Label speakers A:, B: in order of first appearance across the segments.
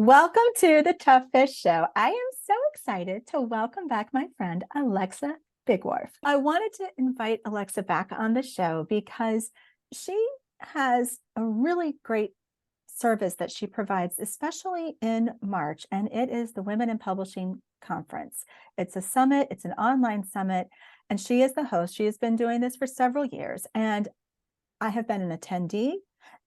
A: Welcome to the Tough Fish Show. I am so excited to welcome back my friend, Alexa Bigwarfe. I wanted to invite Alexa back on the show because she has a really great service that she provides, especially in March, and it is the Women in Publishing Conference. It's a summit, it's an online summit, and she is the host. She has been doing this for several years, and I have been an attendee.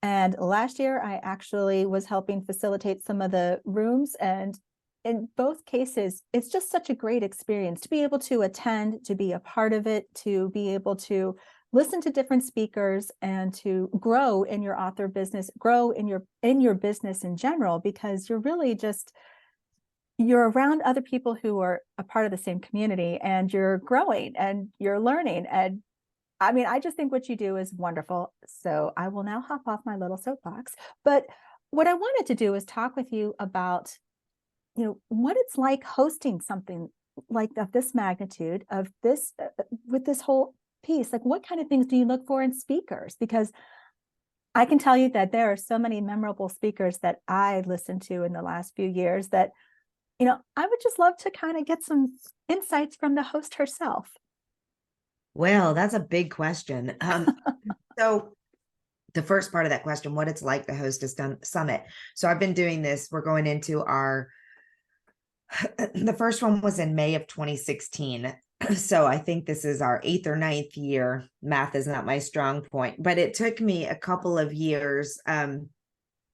A: And last year, I actually was helping facilitate some of the rooms. And in both cases, it's just such a great experience to be able to attend, to be a part of it, to be able to listen to different speakers and to grow in your author business, grow in your business in general, because you're around other people who are a part of the same community, and you're growing and you're learning. And I mean, I just think what you do is wonderful. So I will now hop off my little soapbox. But what I wanted to do is talk with you about, what it's like hosting something like of this magnitude, of this, with this whole piece. Like, what kind of things do you look for in speakers? Because I can tell you that there are so many memorable speakers that I listened to in the last few years that, I would just love to kind of get some insights from the host herself.
B: Well, that's a big question. So the first part of that question, what it's like to host a summit. So I've been doing this. We're going into the first one was in May of 2016. So I think this is our 8th or 9th year. Math is not my strong point, but it took me a couple of years.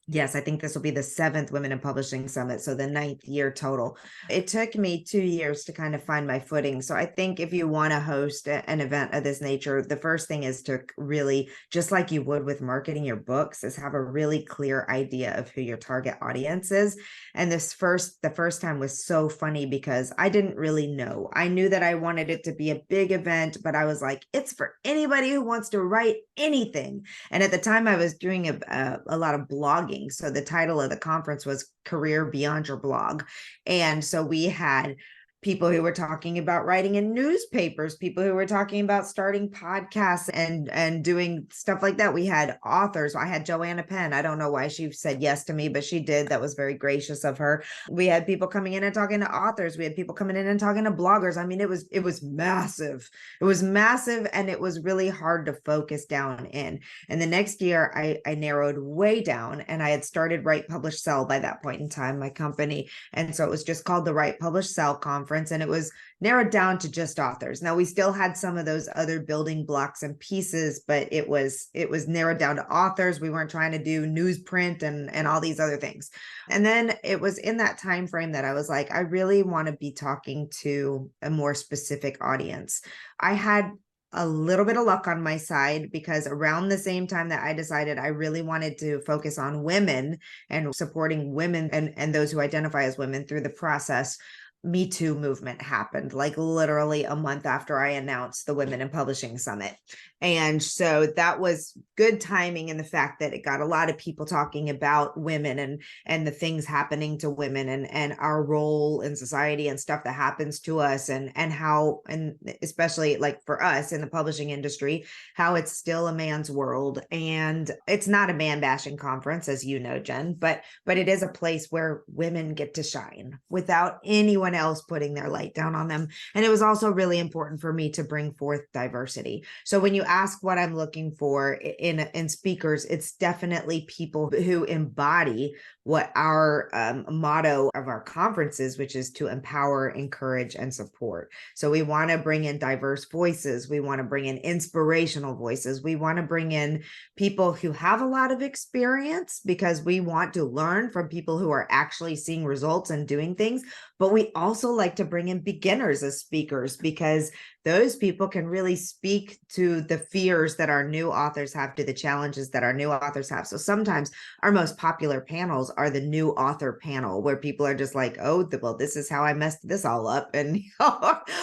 B: Yes, I think this will be the 7th Women in Publishing Summit, so the 9th year total. It took me 2 years to kind of find my footing. So I think if you want to host an event of this nature, the first thing is to really, just like you would with marketing your books, is have a really clear idea of who your target audience is. And the first time was so funny because I didn't really know. I knew that I wanted it to be a big event, but I was like, it's for anybody who wants to write anything. And at the time I was doing a lot of blogging. So the title of the conference was Career Beyond Your Blog. And so we had people who were talking about writing in newspapers, people who were talking about starting podcasts and doing stuff like that. We had authors. I had Joanna Penn. I don't know why she said yes to me, but she did. That was very gracious of her. We had people coming in and talking to authors. We had people coming in and talking to bloggers. I mean, it was massive. It was massive, and it was really hard to focus down in. And the next year I narrowed way down, and I had started Write, Publish, Sell by that point in time, my company. And so it was just called the Write, Publish, Sell Conference. And it was narrowed down to just authors. Now we still had some of those other building blocks and pieces, but it was narrowed down to authors. We weren't trying to do newsprint and all these other things. And then it was in that time frame that I was like, I really want to be talking to a more specific audience. I had a little bit of luck on my side because around the same time that I decided I really wanted to focus on women and supporting women and those who identify as women through the process, Me Too movement happened, like literally a month after I announced the Women in Publishing Summit. And so that was good timing in the fact that it got a lot of people talking about women and the things happening to women and our role in society and stuff that happens to us and how, and especially like for us in the publishing industry, how it's still a man's world. And it's not a man bashing conference, as you know, Jen, but it is a place where women get to shine without anyone else putting their light down on them. And it was also really important for me to bring forth diversity. So when you ask what I'm looking for in speakers, it's definitely people who embody what our motto of our conference is, which is to empower, encourage, and support. So we want to bring in diverse voices. We want to bring in inspirational voices. We want to bring in people who have a lot of experience because we want to learn from people who are actually seeing results and doing things. But we also like to bring in beginners as speakers because those people can really speak to the fears that our new authors have, to the challenges that our new authors have. So sometimes our most popular panels are the new author panel, where people are just like, oh, well, this is how I messed this all up, and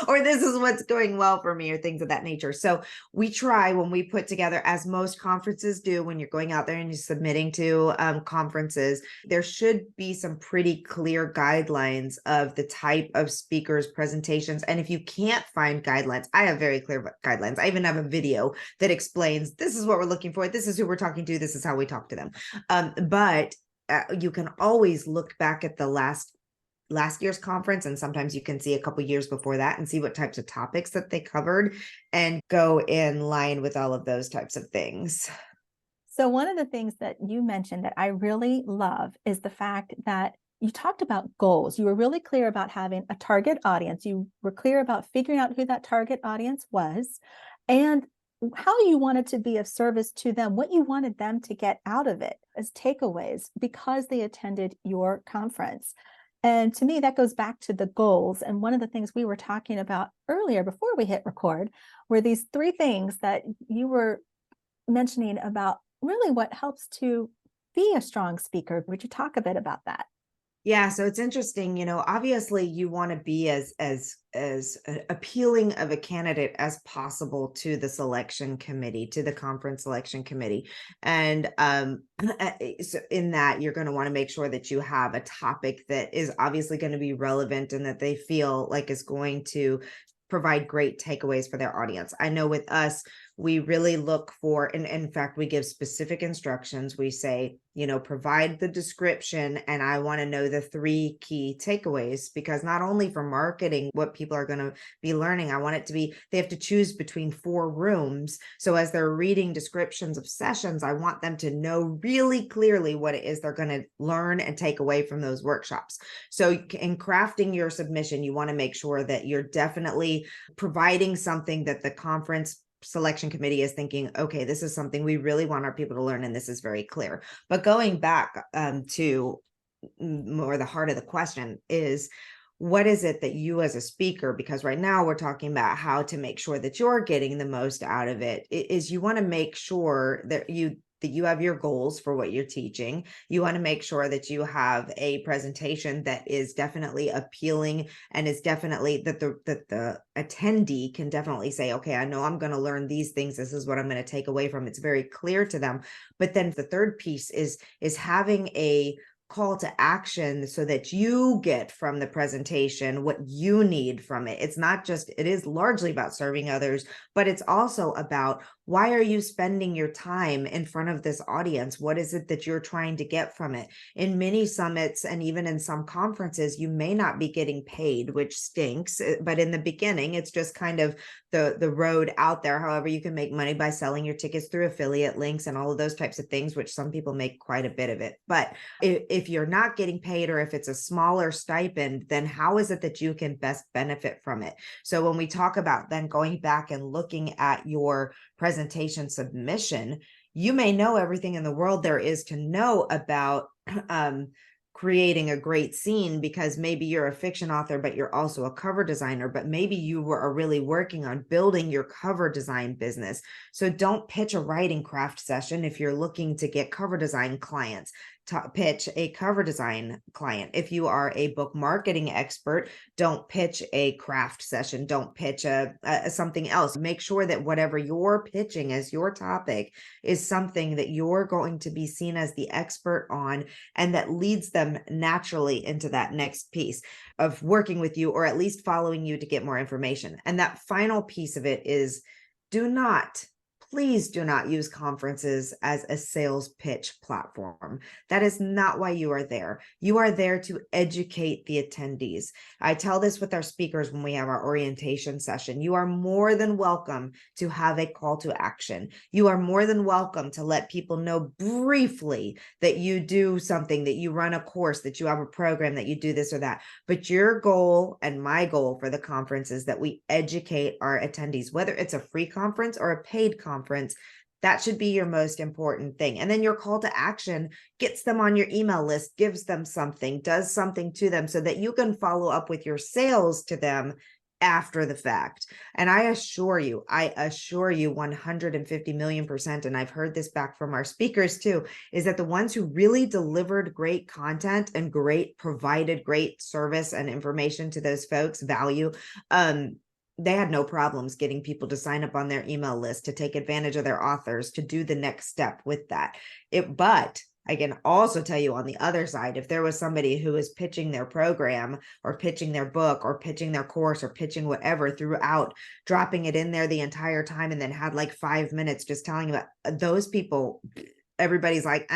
B: or this is what's going well for me, or things of that nature. So we try, when we put together, as most conferences do, when you're going out there and you're submitting to conferences, there should be some pretty clear guidelines of the type of speakers, presentations. And if you can't find guidelines, I have very clear guidelines. I even have a video that explains, this is what we're looking for. This is who we're talking to. This is how we talk to them. But you can always look back at the last year's conference, and sometimes you can see a couple years before that and see what types of topics that they covered and go in line with all of those types of things.
A: So one of the things that you mentioned that I really love is the fact that you talked about goals. You were really clear about having a target audience. You were clear about figuring out who that target audience was and how you wanted to be of service to them, what you wanted them to get out of it as takeaways because they attended your conference. And to me, that goes back to the goals. And one of the things we were talking about earlier before we hit record were these three things that you were mentioning about really what helps to be a strong speaker. Would you talk a bit about that?
B: Yeah, so it's interesting, obviously you want to be as appealing of a candidate as possible to the selection committee, to the conference selection committee. And so in that, you're going to want to make sure that you have a topic that is obviously going to be relevant and that they feel like is going to provide great takeaways for their audience. I know with us, we really look for, and in fact, we give specific instructions. We say, provide the description, and I want to know the 3 key takeaways, because not only for marketing, what people are going to be learning, I want it to be, they have to choose between 4 rooms. So as they're reading descriptions of sessions, I want them to know really clearly what it is they're going to learn and take away from those workshops. So in crafting your submission, you want to make sure that you're definitely providing something that the conference selection committee is thinking, okay, this is something we really want our people to learn, and this is very clear. But going back to more the heart of the question is, what is it that you as a speaker, because right now we're talking about how to make sure that you're getting the most out of it, is you want to make sure that you have your goals for what you're teaching. You want to make sure that you have a presentation that is definitely appealing and is definitely that the attendee can definitely say, okay, I know I'm going to learn these things. This is what I'm going to take away from. It's very clear to them. But then the third piece is having a call to action so that you get from the presentation what you need from it. It's not just, it is largely about serving others, but it's also about, why are you spending your time in front of this audience? What is it that you're trying to get from it? In many summits and even in some conferences, you may not be getting paid, which stinks. But in the beginning, it's just kind of the road out there. However, you can make money by selling your tickets through affiliate links and all of those types of things, which some people make quite a bit of it. But if you're not getting paid, or if it's a smaller stipend, then how is it that you can best benefit from it? So when we talk about then going back and looking at your presentation submission, you may know everything in the world there is to know about creating a great scene, because maybe you're a fiction author, but you're also a cover designer, but maybe you are really working on building your cover design business. So don't pitch a writing craft session if you're looking to get cover design clients. Pitch a cover design client. If you are a book marketing expert, don't pitch a craft session. Don't pitch a something else. Make sure that whatever you're pitching as your topic is something that you're going to be seen as the expert on, and that leads them naturally into that next piece of working with you, or at least following you to get more information. And that final piece of it is, please do not use conferences as a sales pitch platform. That is not why you are there. You are there to educate the attendees. I tell this with our speakers when we have our orientation session. You are more than welcome to have a call to action. You are more than welcome to let people know briefly that you do something, that you run a course, that you have a program, that you do this or that. But your goal and my goal for the conference is that we educate our attendees, whether it's a free conference or a paid conference. That should be your most important thing. And then your call to action gets them on your email list, gives them something, does something to them, so that you can follow up with your sales to them after the fact. And I assure you 150 million%, and I've heard this back from our speakers too, is that the ones who really delivered great content and provided great service and information to those folks, value, they had no problems getting people to sign up on their email list, to take advantage of their authors, to do the next step with that. But I can also tell you on the other side, if there was somebody who was pitching their program or pitching their book or pitching their course or pitching whatever throughout, dropping it in there the entire time, and then had like 5 minutes just telling about those people, everybody's like,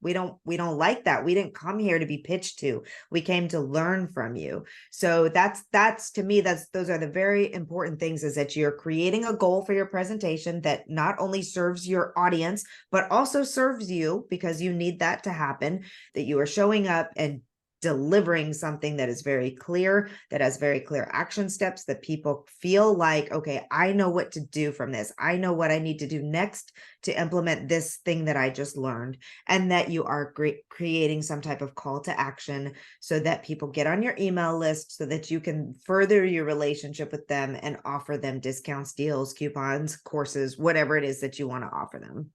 B: we don't like that. We didn't come here to be pitched to. We came to learn from you. So that's to me, those are the very important things, is that you're creating a goal for your presentation that not only serves your audience, but also serves you, because you need that to happen, that you are showing up and delivering something that is very clear, that has very clear action steps, that people feel like, okay, I know what to do from this. I know what I need to do next to implement this thing that I just learned, and that you are creating some type of call to action so that people get on your email list, so that you can further your relationship with them and offer them discounts, deals, coupons, courses, whatever it is that you want to offer them.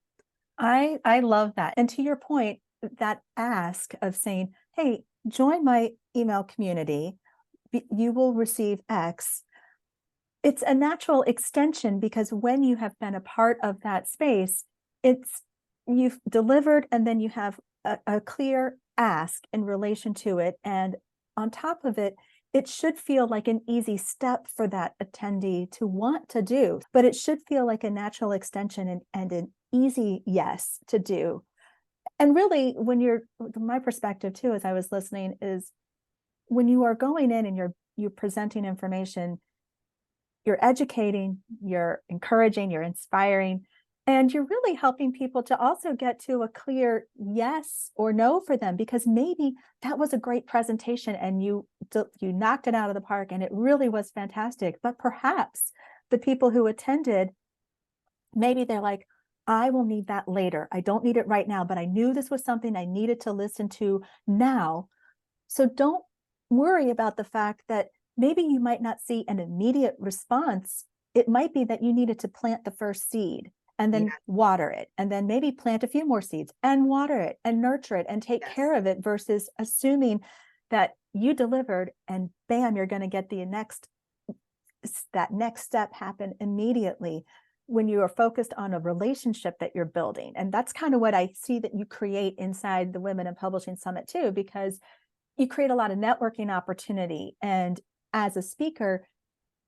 A: I love that. And to your point, that ask of saying, hey, join my email community, you will receive X. It's a natural extension, because when you have been a part of that space, you've delivered, and then you have a clear ask in relation to it. And on top of it, it should feel like an easy step for that attendee to want to do, but it should feel like a natural extension and an easy yes to do. And really, my perspective too, as I was listening, is when you are going in and you're presenting information, you're educating, you're encouraging, you're inspiring, and you're really helping people to also get to a clear yes or no for them, because maybe that was a great presentation and you knocked it out of the park and it really was fantastic. But perhaps the people who attended, maybe they're like, I will need that later. I don't need it right now, but I knew this was something I needed to listen to now. So don't worry about the fact that maybe you might not see an immediate response. It might be that you needed to plant the first seed and then water it, and then maybe plant a few more seeds and water it and nurture it and take care of it, versus assuming that you delivered and bam, you're going to get that next step happen immediately, when you are focused on a relationship that you're building. And that's kind of what I see that you create inside the Women in Publishing Summit too, because you create a lot of networking opportunity. And as a speaker,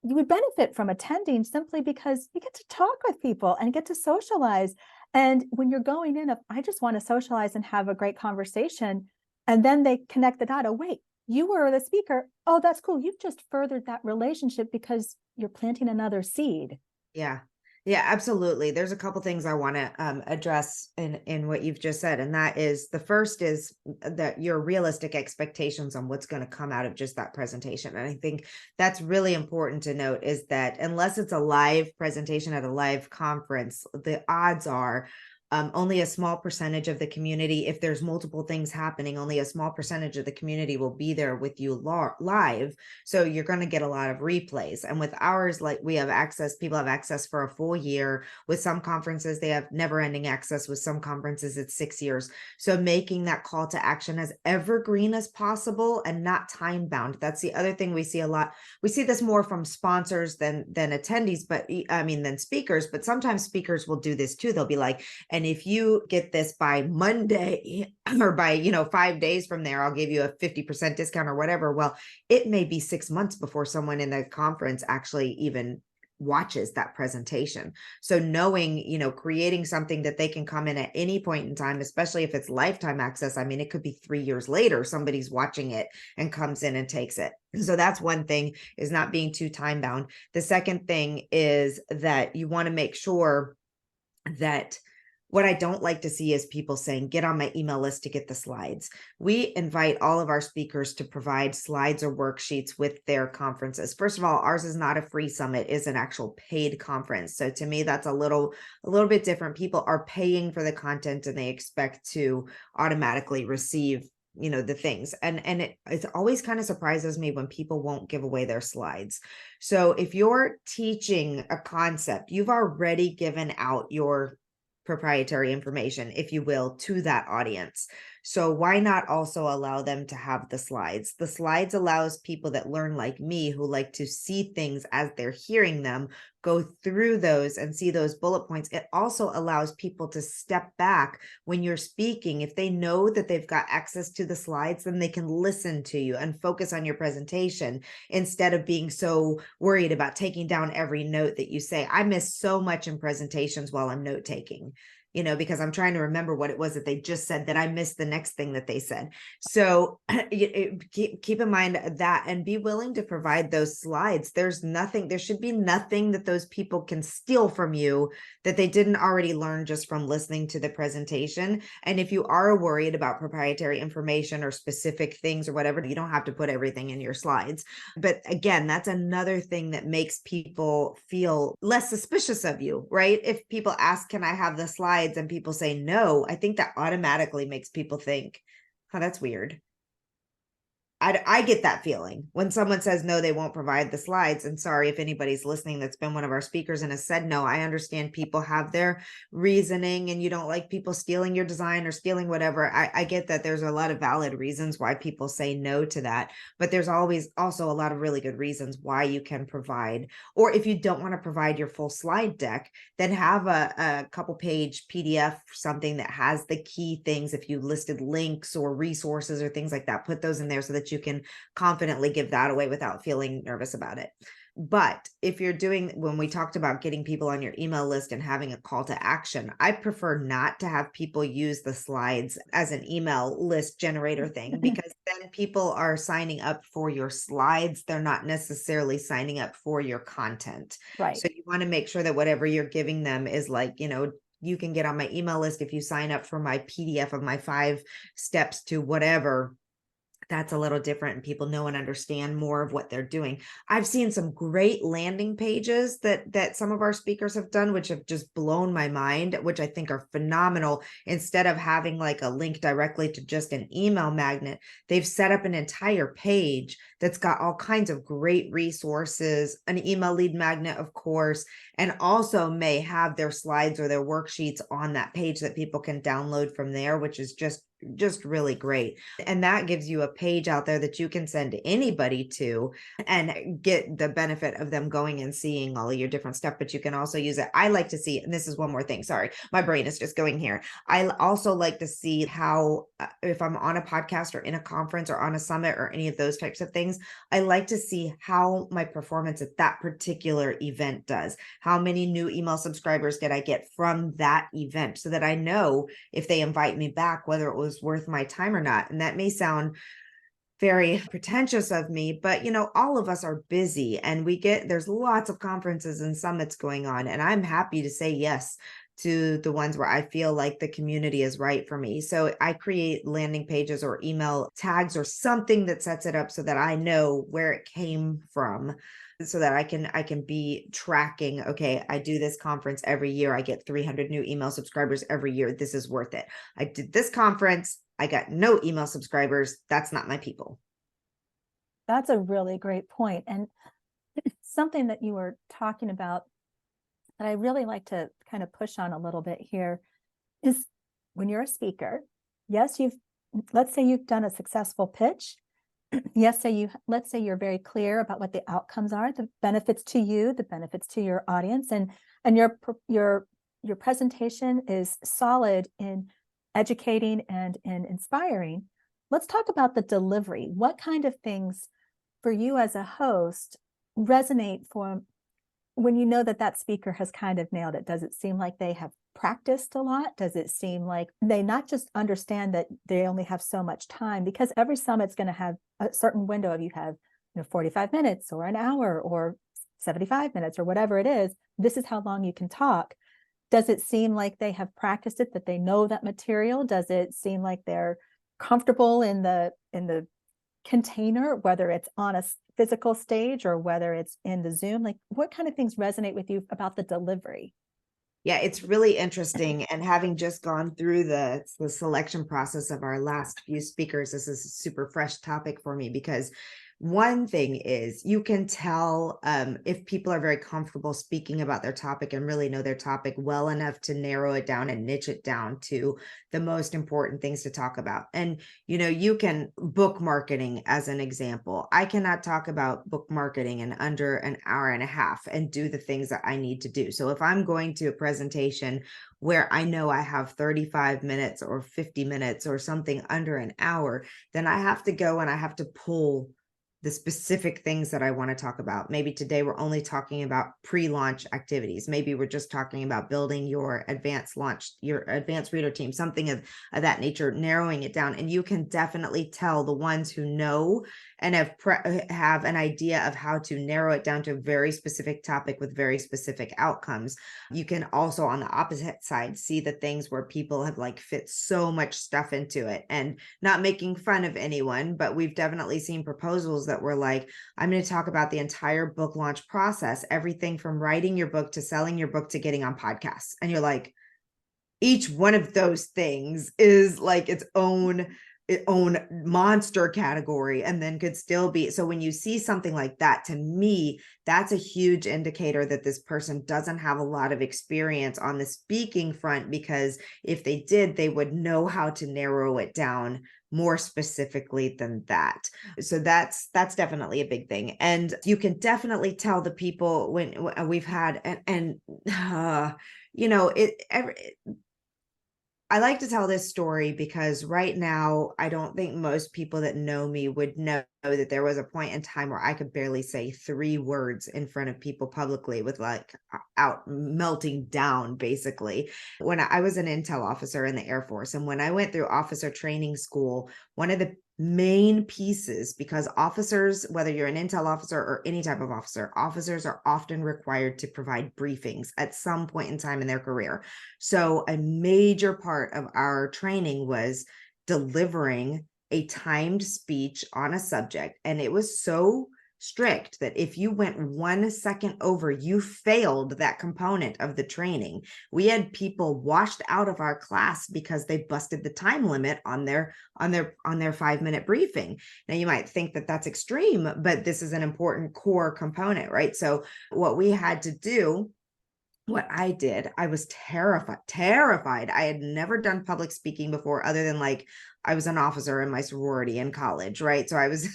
A: you would benefit from attending simply because you get to talk with people and get to socialize. And when you're going in, I just want to socialize and have a great conversation, and then they connect the dot. Oh, wait, you were the speaker. Oh, that's cool. You've just furthered that relationship because you're planting another seed.
B: Yeah. Yeah, absolutely. There's a couple things I want to address in what you've just said. And that is, the first is that your realistic expectations on what's going to come out of just that presentation. And I think that's really important to note, is that unless it's a live presentation at a live conference, the odds are only a small percentage of the community, if there's multiple things happening, only a small percentage of the community will be there with you live. So you're going to get a lot of replays. And with ours, like, we have access, people have access for a full year. With some conferences, they have never ending access. With some conferences, it's 6 years. So making that call to action as evergreen as possible and not time bound. That's the other thing we see a lot. We see this more from sponsors than attendees, but than speakers, but sometimes speakers will do this too. They'll be like, and if you get this by Monday or by, 5 days from there, I'll give you a 50% discount or whatever. Well, it may be 6 months before someone in the conference actually even watches that presentation. So knowing, creating something that they can come in at any point in time, especially if it's lifetime access. I mean, it could be 3 years later, somebody's watching it and comes in and takes it. So that's one thing, is not being too time bound. The second thing is that you want to make sure that, what I don't like to see is people saying, get on my email list to get the slides. We invite all of our speakers to provide slides or worksheets with their conferences. First of all, ours is not a free summit, it's an actual paid conference. So to me, that's a little bit different. People are paying for the content and they expect to automatically receive the things. And it always kind of surprises me when people won't give away their slides. So if you're teaching a concept, you've already given out your proprietary information, if you will, to that audience. So why not also allow them to have the slides? The slides allows people that learn like me, who like to see things as they're hearing them, go through those and see those bullet points. It also allows people to step back when you're speaking. If they know that they've got access to the slides, then they can listen to you and focus on your presentation instead of being so worried about taking down every note that you say. I miss so much in presentations while I'm note taking. because I'm trying to remember what it was that they just said that I missed the next thing that they said. So keep in mind that, and be willing to provide those slides. There should be nothing that those people can steal from you that they didn't already learn just from listening to the presentation. And if you are worried about proprietary information or specific things or whatever, you don't have to put everything in your slides. But again, that's another thing that makes people feel less suspicious of you, right? If people ask, can I have the slides? And people say no, I think that automatically makes people think, oh, that's weird. I get that feeling when someone says no, they won't provide the slides. And sorry if anybody's listening that's been one of our speakers and has said no. I understand people have their reasoning and you don't like people stealing your design or stealing whatever. I get that there's a lot of valid reasons why people say no to that, but there's always also a lot of really good reasons why you can provide. Or if you don't want to provide your full slide deck, then have a couple page PDF, something that has the key things. If you listed links or resources or things like that, put those in there so that you can confidently give that away without feeling nervous about it. But if you're when we talked about getting people on your email list and having a call to action, I prefer not to have people use the slides as an email list generator thing, because then people are signing up for your slides. They're not necessarily signing up for your content.
A: Right.
B: So you want to make sure that whatever you're giving them is like, you can get on my email list if you sign up for my PDF of my 5 steps to whatever. That's a little different and people know and understand more of what they're doing. I've seen some great landing pages that some of our speakers have done, which have just blown my mind, which I think are phenomenal. Instead of having like a link directly to just an email magnet, they've set up an entire page that's got all kinds of great resources, an email lead magnet, of course, and also may have their slides or their worksheets on that page that people can download from there, which is just really great. And that gives you a page out there that you can send anybody to and get the benefit of them going and seeing all of your different stuff. But you can also use it. I like to see, and this is one more thing, sorry, my brain is just going here. I also like to see how, if I'm on a podcast or in a conference or on a summit or any of those types of things, I like to see how my performance at that particular event does. How many new email subscribers did I get from that event, so that I know if they invite me back, whether it was worth my time or not. And that may sound very pretentious of me, but all of us are busy and there's lots of conferences and summits going on. And I'm happy to say yes to the ones where I feel like the community is right for me. So I create landing pages or email tags or something that sets it up so that I know where it came from, so that I can be tracking, okay, I do this conference every year. I get 300 new email subscribers every year. This is worth it. I did this conference. I got no email subscribers. That's not my people.
A: That's a really great point. And something that you were talking about that I really like to kind of push on a little bit here is when you're a speaker, yes, let's say you've done a successful pitch. Yes, let's say you're very clear about what the outcomes are, the benefits to you, the benefits to your audience, and your presentation is solid in educating and in inspiring. Let's talk about the delivery. What kind of things for you as a host resonate for when you know that speaker has kind of nailed it? Does it seem like they have practiced a lot? Does it seem like they not just understand that they only have so much time? Because every summit's going to have a certain window of, you have 45 minutes or an hour or 75 minutes or whatever it is. This is how long you can talk. Does it seem like they have practiced it, that they know that material? Does it seem like they're comfortable in the container, whether it's on a physical stage or whether it's in the Zoom? Like, what kind of things resonate with you about the delivery?
B: Yeah, it's really interesting. And having just gone through the selection process of our last few speakers, this is a super fresh topic for me, because one thing is you can tell if people are very comfortable speaking about their topic and really know their topic well enough to narrow it down and niche it down to the most important things to talk about. And, you can book marketing as an example. I cannot talk about book marketing in under an hour and a half and do the things that I need to do. So if I'm going to a presentation where I know I have 35 minutes or 50 minutes or something under an hour, then I have to go and I have to pull the specific things that I want to talk about. Maybe today we're only talking about pre-launch activities. Maybe we're just talking about building your advanced launch, your advanced reader team, something of that nature, narrowing it down. And you can definitely tell the ones who know and have an idea of how to narrow it down to a very specific topic with very specific outcomes. You can also, on the opposite side, see the things where people have like fit so much stuff into it, and not making fun of anyone, but we've definitely seen proposals that were like, I'm going to talk about the entire book launch process, everything from writing your book to selling your book to getting on podcasts. And you're like, each one of those things is like its own monster category, and then could still be. So when you see something like that, to me, that's a huge indicator that this person doesn't have a lot of experience on the speaking front, because if they did, they would know how to narrow it down more specifically than that. So that's definitely a big thing. And you can definitely tell the people when we've had, I like to tell this story because right now, I don't think most people that know me would know that there was a point in time where I could barely say 3 words in front of people publicly with like out melting down, basically. When I was an intel officer in the Air Force, and when I went through officer training school, one of the main pieces, because officers, whether you're an intel officer or any type of officer, officers are often required to provide briefings at some point in time in their career. So a major part of our training was delivering a timed speech on a subject. And it was so strict that if you went 1 second over, you failed that component of the training. We had people washed out of our class because they busted the time limit on their 5-minute briefing. Now you might think that that's extreme, but this is an important core component, right? So what we had to do, what I did, I was terrified. I had never done public speaking before, other than like I was an officer in my sorority in college, right? So I was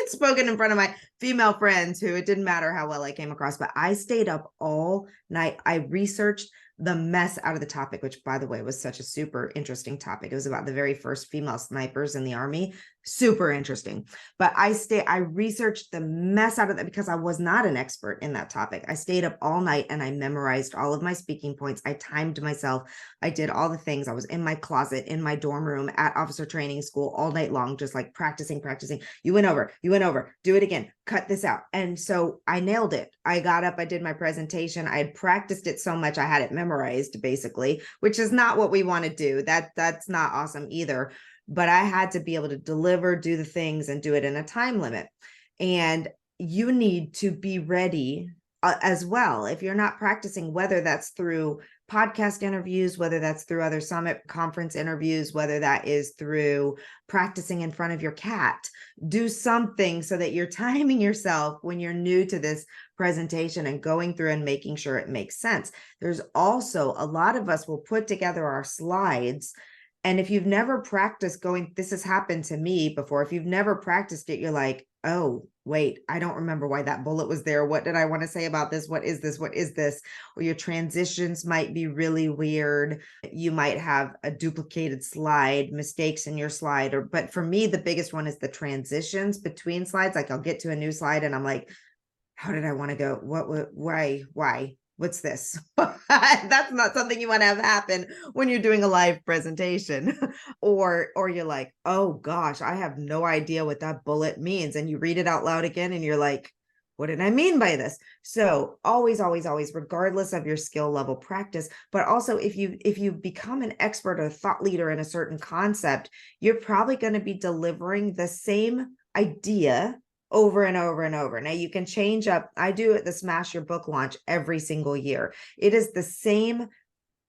B: spoken in front of my female friends who it didn't matter how well I came across, but I stayed up all night. I researched the mess out of the topic, which by the way was such a super interesting topic. It was about the very first female snipers in the Army. Super interesting. But I researched the mess out of that because I was not an expert in that topic. I stayed up all night and I memorized all of my speaking points. I timed myself. I did all the things. I was in my closet, in my dorm room at officer training school all night long, just like practicing. You went over, do it again, cut this out. And so I nailed it. I got up, I did my presentation. I had practiced it so much, I had it memorized basically, which is not what we want to do. That's not awesome either. But I had to be able to deliver, do the things, and do it in a time limit. And you need to be ready as well. If you're not practicing, whether that's through podcast interviews, whether that's through other summit conference interviews, whether that is through practicing in front of your cat, do something so that you're timing yourself when you're new to this presentation and going through and making sure it makes sense. There's also a lot of us will put together our slides. And if you've never practiced this has happened to me before. If you've never practiced it, you're like, oh, wait, I don't remember why that bullet was there. What did I want to say about this? What is this? What is this? Or your transitions might be really weird. You might have a duplicated slide, mistakes in your slide. But for me, the biggest one is the transitions between slides. Like I'll get to a new slide and I'm like, how did I want to go? Why? What's this? That's not something you want to have happen when you're doing a live presentation. or you're like, oh gosh, I have no idea what that bullet means. And you read it out loud again and you're like, what did I mean by this? So always, regardless of your skill level, practice. But also if you become an expert or thought leader in a certain concept, you're probably going to be delivering the same idea over and over and over. Now you can change up. I do the Smash Your Book launch every single year. It is the same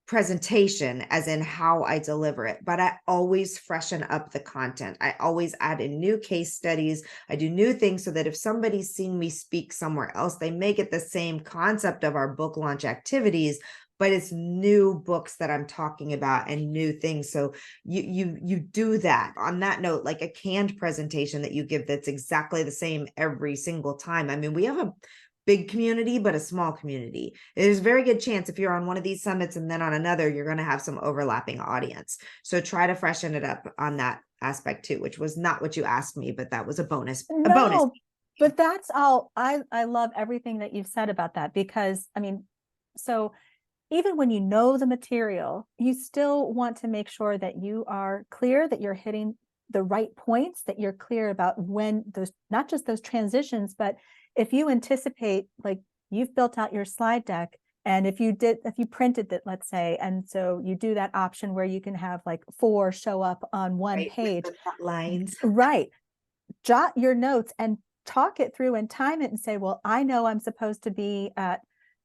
B: presentation as in how I deliver it, but I always freshen up the content. I always add in new case studies. I do new things so that if somebody's seen me speak somewhere else, they may get the same concept of our book launch activities, but it's new books that I'm talking about and new things. So you do that. On that note, like a canned presentation that you give that's exactly the same every single time. I mean, we have a big community, but a small community. There's a very good chance if you're on one of these summits and then on another, you're going to have some overlapping audience. So try to freshen it up on that aspect too, which was not what you asked me, but that was a bonus.
A: No, But that's all. I love everything that you've said about that, because I mean, so even when you know the material, you still want to make sure that you are clear, that you're hitting the right points, that you're clear about when those, not just those transitions, but if you anticipate, like, you've built out your slide deck, and if you printed it, let's say, and so you do that option where you can have like 4 show up on one
B: Right, with
A: page,
B: the lines.
A: right? Jot your notes and talk it through and time it and say, well, I know I'm supposed to be at,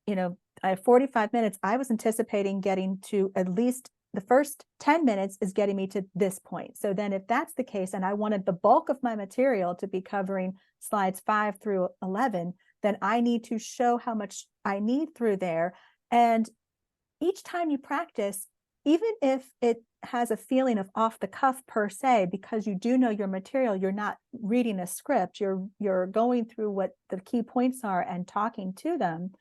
A: I have 45 minutes. I was anticipating getting to at least the first 10 minutes is getting me to this point. So then if that's the case, and I wanted the bulk of my material to be covering slides 5 through 11, then I need to show how much I need through there. And each time you practice, even if it has a feeling of off the cuff per se, because you do know your material, you're not reading a script, you're going through what the key points are and talking to them.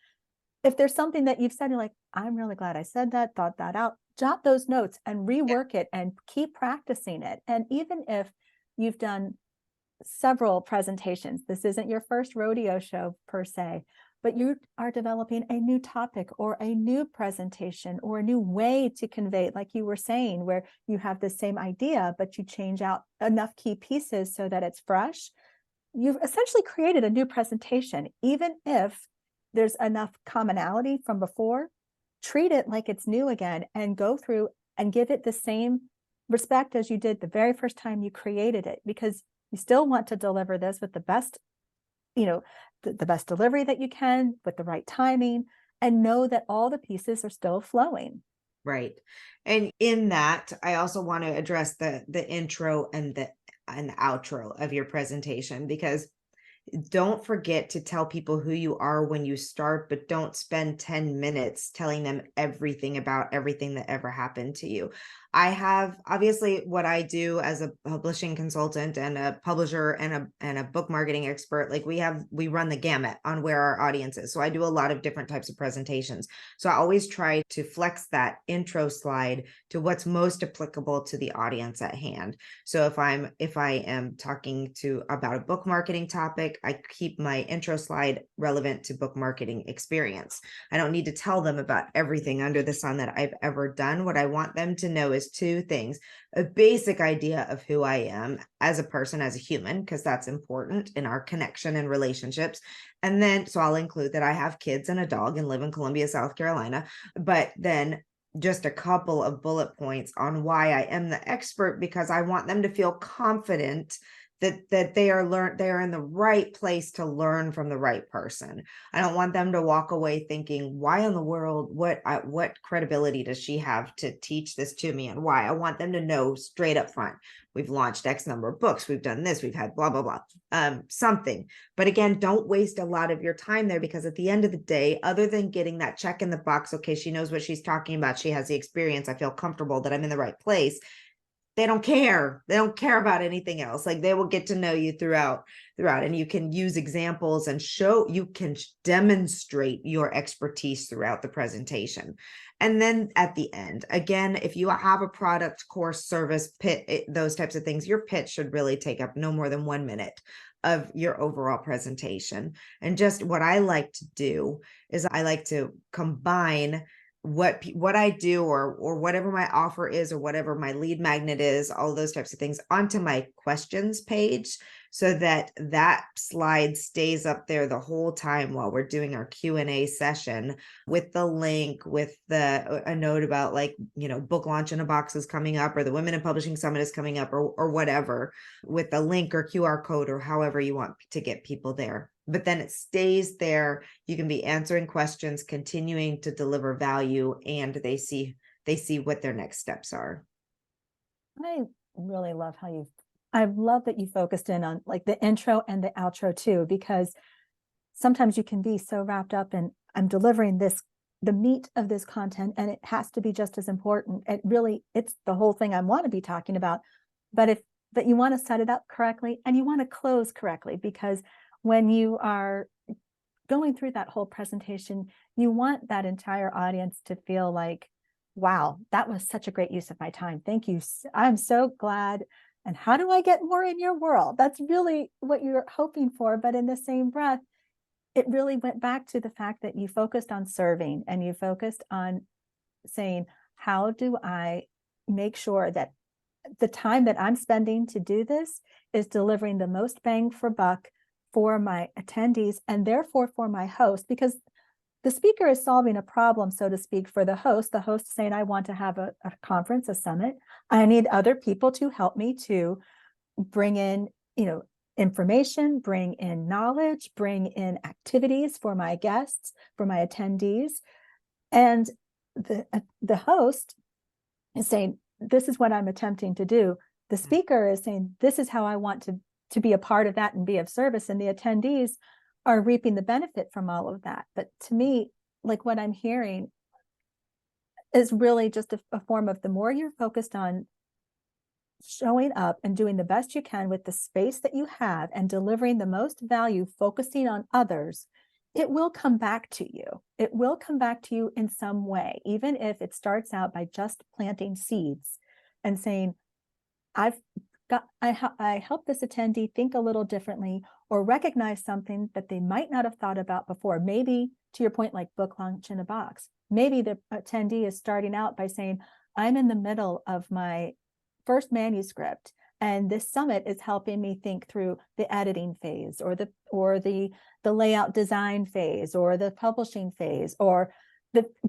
A: If there's something that you've said, you're like, I'm really glad I said that, thought that out, jot those notes and rework it and keep practicing it. And even if you've done several presentations, this isn't your first rodeo show per se, but you are developing a new topic or a new presentation or a new way to convey, like you were saying, where you have the same idea, but you change out enough key pieces so that it's fresh. You've essentially created a new presentation. Even if there's enough commonality from before, treat it like it's new again and go through and give it the same respect as you did the very first time you created it, because you still want to deliver this with the best, the best delivery that you can with the right timing, and know that all the pieces are still flowing.
B: Right. And in that, I also want to address the intro and the outro of your presentation, because don't forget to tell people who you are when you start, but don't spend 10 minutes telling them everything about everything that ever happened to you. I have, obviously, what I do as a publishing consultant and a publisher and a book marketing expert, like we run the gamut on where our audience is. So I do a lot of different types of presentations. So I always try to flex that intro slide to what's most applicable to the audience at hand. So if I am talking about a book marketing topic, I keep my intro slide relevant to book marketing experience. I don't need to tell them about everything under the sun that I've ever done. What I want them to know is 2 things: a basic idea of who I am as a person, as a human, because that's important in our connection and relationships. And then, so I'll include that I have kids and a dog and live in Columbia, South Carolina, but then just a couple of bullet points on why I am the expert, because I want them to feel confident that they are in the right place to learn from the right person. I don't want them to walk away thinking, why in the world, what credibility does she have to teach this to me, and why? I want them to know straight up front, we've launched X number of books, we've done this, we've had blah, blah, blah, something. But again, don't waste a lot of your time there, because at the end of the day, other than getting that check in the box, okay, she knows what she's talking about, she has the experience, I feel comfortable that I'm in the right place, they don't care. They don't care about anything else. Like, they will get to know you throughout, and you can use examples and you can demonstrate your expertise throughout the presentation. And then at the end, again, if you have a product, course, service, those types of things, your pitch should really take up no more than 1 minute of your overall presentation. And just what I like to do is I like to combine what I do, or whatever my offer is, or whatever my lead magnet is, all those types of things, onto my questions page, so that slide stays up there the whole time while we're doing our Q&A session, with the link, with a note about, like, book launch in a box is coming up, or the Women in Publishing Summit is coming up, or whatever, with a link or QR code, or however you want to get people there. But then it stays there. You can be answering questions, continuing to deliver value, and they see what their next steps are. I
A: really love I love that you focused in on, like, the intro and the outro too, because sometimes you can be so wrapped up in, I'm delivering the meat of this content, and it has to be just as important. It's the whole thing I want to be talking about. But you want to set it up correctly, and you want to close correctly, because when you are going through that whole presentation, you want that entire audience to feel like, wow, that was such a great use of my time. Thank you. I'm so glad And how do I get more in your world? That's really what you're hoping for. But in the same breath, it really went back to the fact that you focused on serving and you focused on saying, how do I make sure that the time that I'm spending to do this is delivering the most bang for buck for my attendees and therefore for my host, because the speaker is solving a problem, so to speak, for the host. The host saying, I want to have a conference, a summit. I need other people to help me to bring in, information, bring in knowledge, bring in activities for my guests, for my attendees. And the host is saying, this is what I'm attempting to do. The speaker is saying, this is how I want to be a part of that and be of service. And the attendees are reaping the benefit from all of that. But to me, like what I'm hearing is really just a form of, the more you're focused on showing up and doing the best you can with the space that you have and delivering the most value, focusing on others, it will come back to you. It will come back to you in some way, even if it starts out by just planting seeds and saying, I help this attendee think a little differently or recognize something that they might not have thought about before. Maybe, to your point, like book launch in a box. Maybe the attendee is starting out by saying, I'm in the middle of my first manuscript, and this summit is helping me think through the editing phase or the layout design phase or the publishing phase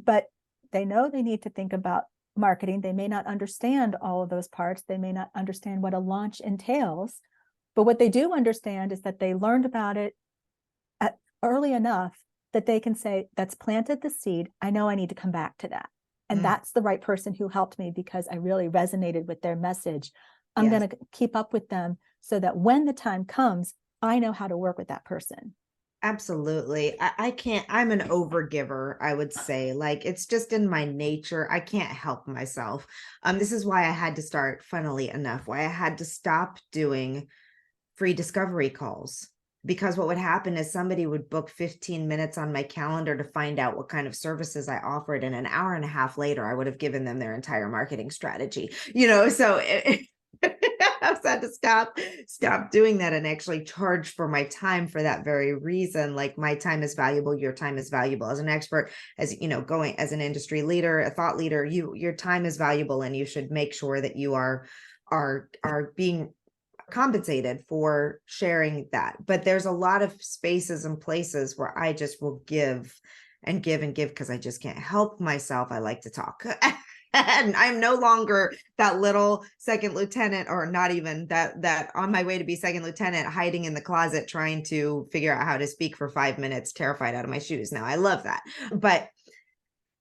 A: but they know they need to think about marketing. They may not understand all of those parts. They may not understand what a launch entails, but what they do understand is that they learned about it early enough that they can say, that's planted the seed. I know I need to come back to that. And that's the right person who helped me because I really resonated with their message. I'm going to keep up with them so that when the time comes, I know how to work with that person.
B: Absolutely. I can't, I'm an overgiver, I would say. Like, it's just in my nature. I can't help myself. This is why I had to start, funnily enough, why I had to stop doing free discovery calls. Because what would happen is somebody would book 15 minutes on my calendar to find out what kind of services I offered. And an hour and a half later, I would have given them their entire marketing strategy, so I've had to stop doing that and actually charge for my time for that very reason. Like, my time is valuable. Your time is valuable as an expert, as going as an industry leader, a thought leader, your time is valuable, and you should make sure that you are being compensated for sharing that. But there's a lot of spaces and places where I just will give and give and give because I just can't help myself. I like to talk. And I'm no longer that little second lieutenant, or not even that on my way to be second lieutenant, hiding in the closet, trying to figure out how to speak for 5 minutes, terrified out of my shoes. Now, I love that. But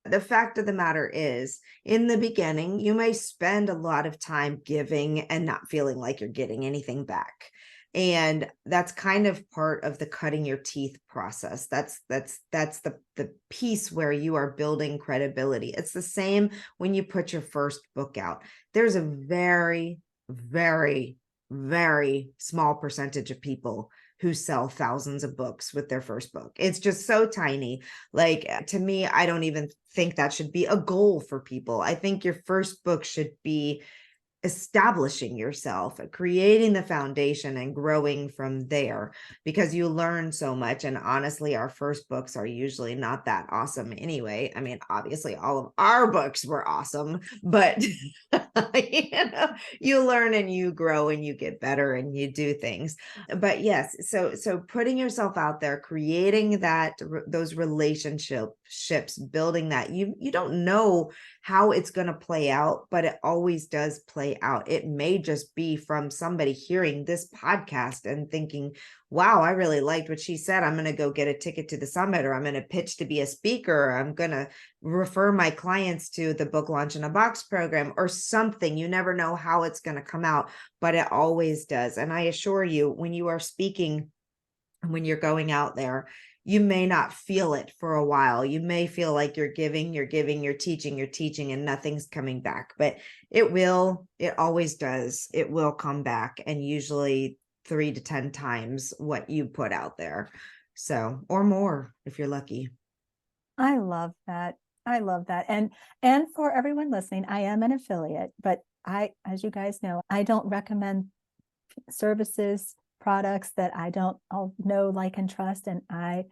B: the fact of the matter is, in the beginning, you may spend a lot of time giving and not feeling like you're getting anything back. And that's kind of part of the cutting your teeth process. That's the piece where you are building credibility. It's the same when you put your first book out. There's a very, very, very small percentage of people who sell thousands of books with their first book. It's just so tiny. Like, to me, I don't even think that should be a goal for people. I think your first book should be establishing yourself, creating the foundation and growing from there, because you learn so much. And honestly, our first books are usually not that awesome anyway. I mean, obviously all of our books were awesome, but you learn and you grow and you get better and you do things. But yes, so putting yourself out there, creating those relationships, building that, you don't know how it's going to play out, but it always does play out. It may just be from somebody hearing this podcast and thinking, wow, I really liked what she said. I'm going to go get a ticket to the summit, or I'm going to pitch to be a speaker, or I'm going to refer my clients to the book launch in a box program or something. You never know how it's going to come out, but it always does. And I assure you, when you are speaking, when you're going out there, you may not feel it for a while. You may feel like you're giving, you're teaching, and nothing's coming back. But it always does. It will come back, and usually 3 to 10 times what you put out there. So, or more if you're lucky.
A: I love that. And for everyone listening, I am an affiliate, but as you guys know, I don't recommend services, products that I don't all know, like, and trust. And I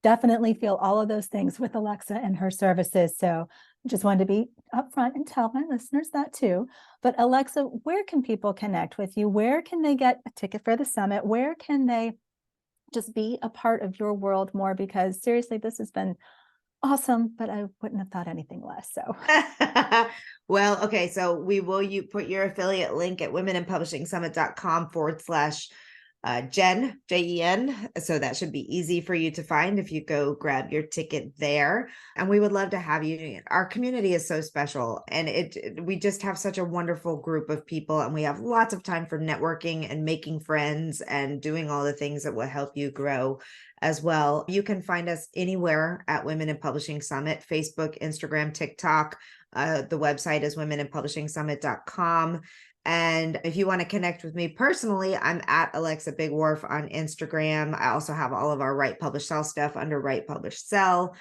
A: definitely feel all of those things with Alexa and her services. So just wanted to be upfront and tell my listeners that too. But Alexa, where can people connect with you? Where can they get a ticket for the summit? Where can they just be a part of your world more? Because seriously, this has been awesome, but I wouldn't have thought anything less. So
B: Well, okay. So you put your affiliate link at womenInPublishingSummit.com /Jen, Jen. So that should be easy for you to find if you go grab your ticket there. And we would love to have you. Our community is so special, and we just have such a wonderful group of people, and we have lots of time for networking and making friends and doing all the things that will help you grow as well. You can find us anywhere at Women in Publishing Summit: Facebook, Instagram, TikTok. The website is womeninpublishingsummit.com. And if you want to connect with me personally, I'm at Alexa Bigwarfe on Instagram. I also have all of our Write, Publish, Sell stuff under Write, Publish, Sell.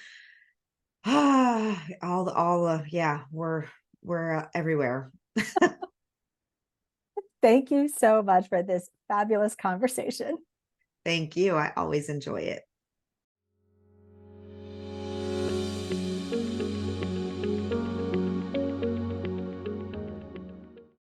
B: Yeah, we're everywhere.
A: thank you so much for this fabulous conversation.
B: Thank you. I always enjoy it.